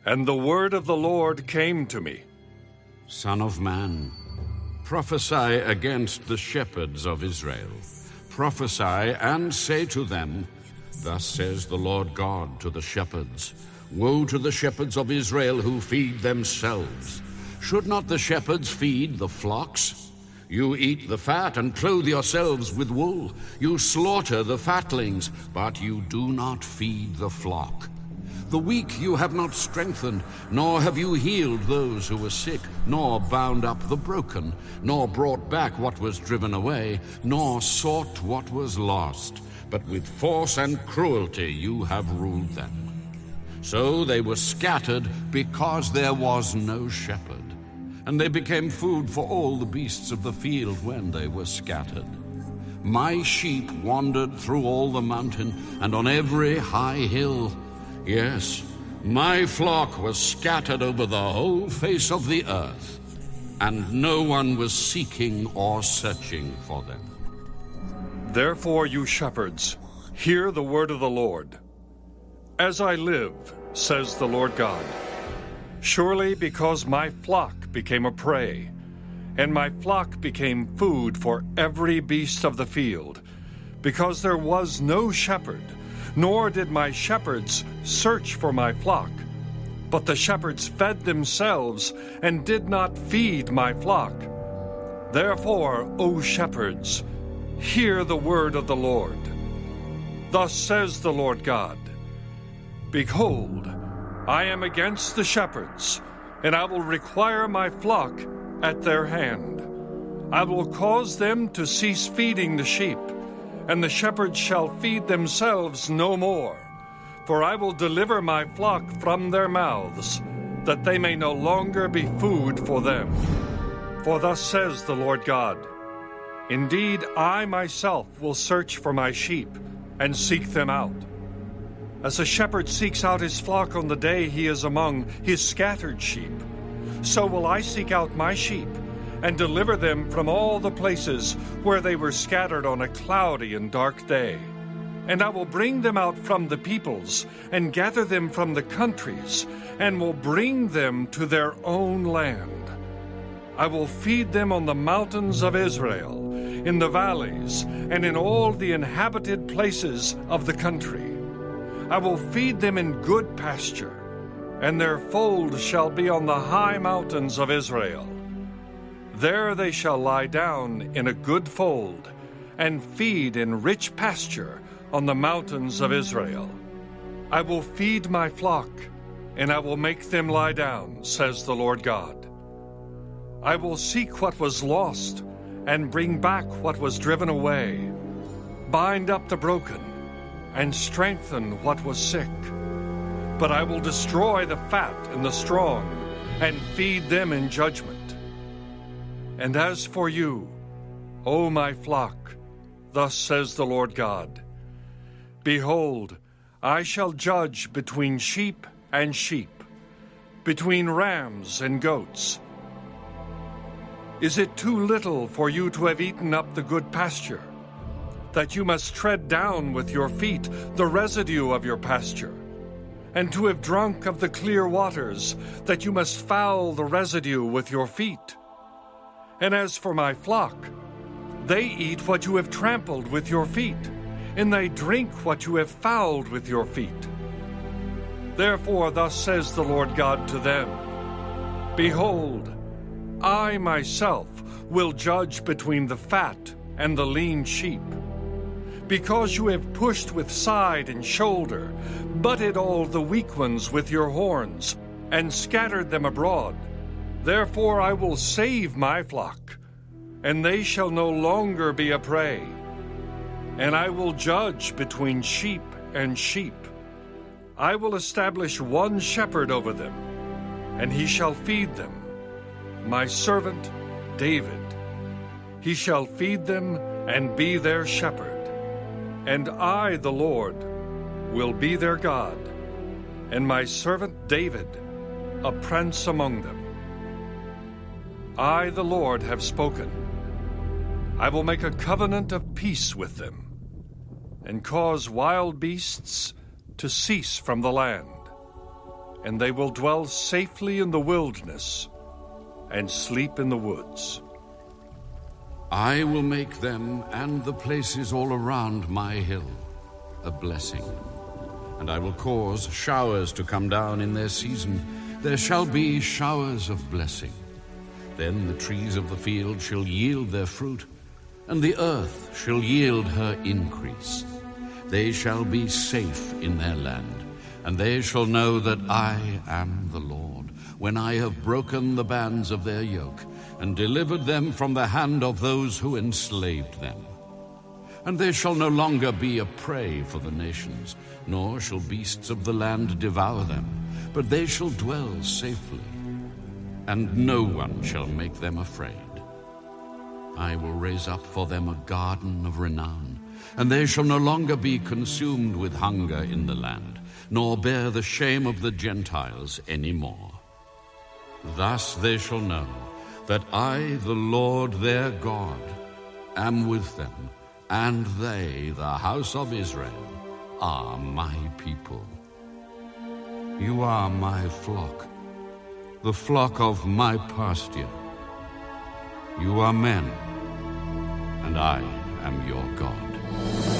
And the word of the Lord came to me. Son of man, prophesy against the shepherds of Israel. Prophesy and say to them, Thus says the Lord God to the shepherds, Woe to the shepherds of Israel who feed themselves. Should not the shepherds feed the flocks? You eat the fat and clothe yourselves with wool. You slaughter the fatlings, but you do not feed the flock. The weak you have not strengthened, nor have you healed those who were sick, nor bound up the broken, nor brought back what was driven away, nor sought what was lost. But with force and cruelty you have ruled them. So they were scattered because there was no shepherd, and they became food for all the beasts of the field when they were scattered. My sheep wandered through all the mountain and on every high hill. Yes, my flock was scattered over the whole face of the earth, and no one was seeking or searching for them. Therefore, you shepherds, hear the word of the Lord. As I live, says the Lord God, surely because my flock became a prey, and my flock became food for every beast of the field, because there was no shepherd, nor did my shepherds search for my flock, but the shepherds fed themselves and did not feed my flock. Therefore, O shepherds, hear the word of the Lord. Thus says the Lord God, Behold, I am against the shepherds, and I will require my flock at their hand. I will cause them to cease feeding the sheep, and the shepherds shall feed themselves no more. For I will deliver my flock from their mouths, that they may no longer be food for them. For thus says the Lord God, Indeed, I myself will search for my sheep and seek them out. As a shepherd seeks out his flock on the day he is among his scattered sheep, so will I seek out my sheep and deliver them from all the places where they were scattered on a cloudy and dark day. And I will bring them out from the peoples and gather them from the countries and will bring them to their own land. I will feed them on the mountains of Israel, in the valleys, and in all the inhabited places of the country. I will feed them in good pasture, and their fold shall be on the high mountains of Israel. There they shall lie down in a good fold, and feed in rich pasture on the mountains of Israel. I will feed my flock, and I will make them lie down, says the Lord God. I will seek what was lost, and bring back what was driven away, bind up the broken, and strengthen what was sick. But I will destroy the fat and the strong, and feed them in judgment. And as for you, O my flock, thus says the Lord God, Behold, I shall judge between sheep and sheep, between rams and goats. Is it too little for you to have eaten up the good pasture, that you must tread down with your feet the residue of your pasture, and to have drunk of the clear waters, that you must foul the residue with your feet? And as for my flock, they eat what you have trampled with your feet, and they drink what you have fouled with your feet. Therefore thus says the Lord God to them, Behold, I myself will judge between the fat and the lean sheep. Because you have pushed with side and shoulder, butted all the weak ones with your horns, and scattered them abroad, therefore I will save my flock, and they shall no longer be a prey. And I will judge between sheep and sheep. I will establish one shepherd over them, and he shall feed them, my servant David. He shall feed them and be their shepherd. And I, the Lord, will be their God, and my servant David, a prince among them. I, the Lord, have spoken. I will make a covenant of peace with them, and cause wild beasts to cease from the land. and they will dwell safely in the wilderness and sleep in the woods. I will make them and the places all around my hill a blessing, and I will cause showers to come down in their season. There shall be showers of blessing. Then the trees of the field shall yield their fruit, and the earth shall yield her increase. They shall be safe in their land, and they shall know that I am the Lord, when I have broken the bands of their yoke, and delivered them from the hand of those who enslaved them. And they shall no longer be a prey for the nations, nor shall beasts of the land devour them, but they shall dwell safely, and no one shall make them afraid. I will raise up for them a garden of renown, and they shall no longer be consumed with hunger in the land, nor bear the shame of the Gentiles any more. Thus they shall know that I, the Lord their God, am with them, and they, the house of Israel, are my people. You are my flock, the flock of my pasture. You are men, and I am your God.